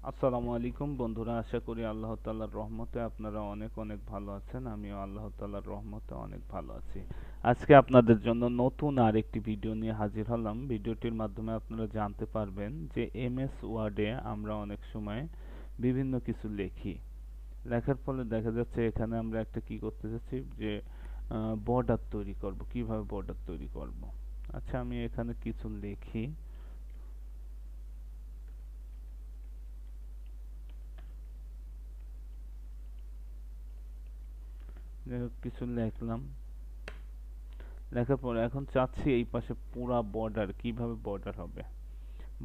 আসসালামু আলাইকুম বন্ধুরা, আশা করি আল্লাহ তাআলার রহমতে আপনারা অনেক অনেক ভালো আছেন। আমিও আল্লাহ তাআলার রহমতে অনেক ভালো আছি। আজকে আপনাদের জন্য নতুন আরেকটি ভিডিও নিয়ে হাজির হলাম। ভিডিওটির মাধ্যমে আপনারা জানতে পারবেন যে এমএস ওয়ার্ডে আমরা অনেক সময় বিভিন্ন কিছু লিখি। লেখার ফলে দেখা যাচ্ছে এখানে আমরা একটা কি করতে যাচ্ছি যে বর্ডার তৈরি করব। কিভাবে বর্ডার তৈরি করব? আচ্ছা, আমি এখানে কিছু লিখি। যাই হোক, কিছু লিখলাম। লেখার পর এখন চাচ্ছি এই পাশে পুরা বর্ডার কিভাবে বর্ডার হবে।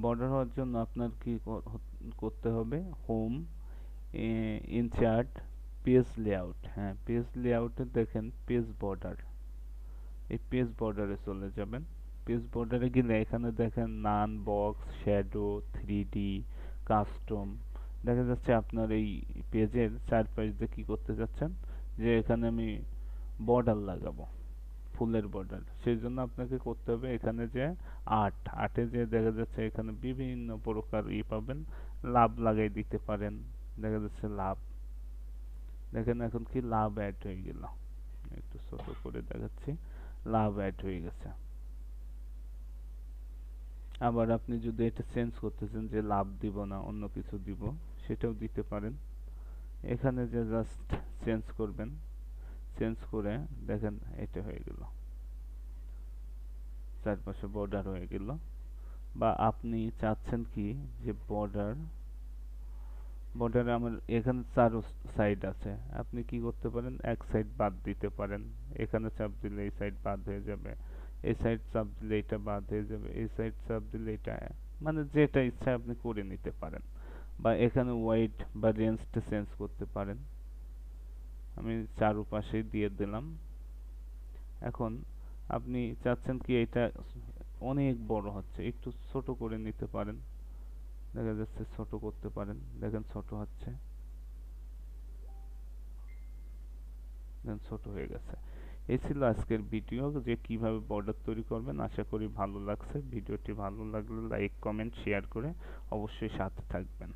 বর্ডার হওয়ার জন্য আপনার কি করতে হবে? Home, insert, page layout. হ্যাঁ, পেজ লেআউটে দেখেন পেজ বর্ডার। এই পেজ বর্ডারে চলে যাবেন। পেজ বর্ডারে গেলে এখানে দেখেন নান, বক্স, শ্যাডো, 3D, কাস্টম। দেখা যাচ্ছে আপনার এই পেজের চারপাশ দিয়ে কি করতে যাচ্ছেন, যে এখানে আমি বর্ডার লাগাবো, ফুলের বর্ডার। সেই জন্য আপনাকে করতে হবে এখানে যে আটে যে দেখা যাচ্ছে এখানে বিভিন্ন প্রকার পাবেন। লাভ লাগাই দিতে পারেন। দেখা যাচ্ছে লাভ, দেখেন এখন কি লাভ অ্যাড হয়ে গেল। একটু ছোট করে দেখাচ্ছি, লাভ অ্যাড হয়ে গেছে। আবার আপনি যদি এটা চেঞ্জ করতেছেন যে লাভ দিব না অন্য কিছু দিব, সেটাও দিতে পারেন। এখানে যে জাস্ট চেঞ্জ করবেন, চেঞ্জ করে দেখেন এটা হয়ে গেল, চারপাশে বর্ডার হয়ে গেল। বা আপনি চাচ্ছেন কি যে বর্ডারে আমার এখানে চার সাইড আছে, আপনি কি করতে পারেন এক সাইড বাদ দিতে পারেন। এখানে চাপ দিলে এই সাইড বাদ হয়ে যাবে, এই সাইড চাপ দিলে এটা বাদ হয়ে যাবে, এই সাইড চাপ দিলে এটা, মানে যেটা ইচ্ছা আপনি করে নিতে পারেন। বা এখানে ওয়াইড বা রেঞ্জটা চেঞ্জ করতে পারেন। আমি চারপাশে দিয়ে দিলাম। এখন আপনি চাচ্ছেন কি এটা অনেক বড় হচ্ছে, একটু ছোট করে নিতে পারেন। দেখা যাচ্ছে ছোট করতে পারেন, দেখেন ছোট হচ্ছে, দেখেন ছোট হয়ে গেছে। এই ছিল আজকের ভিডিও, যে কিভাবে বর্ডার তৈরি করবেন। আশা করি ভালো লাগছে। ভিডিওটি ভালো লাগলে লাইক, কমেন্ট, শেয়ার করে অবশ্যই সাথে থাকবেন।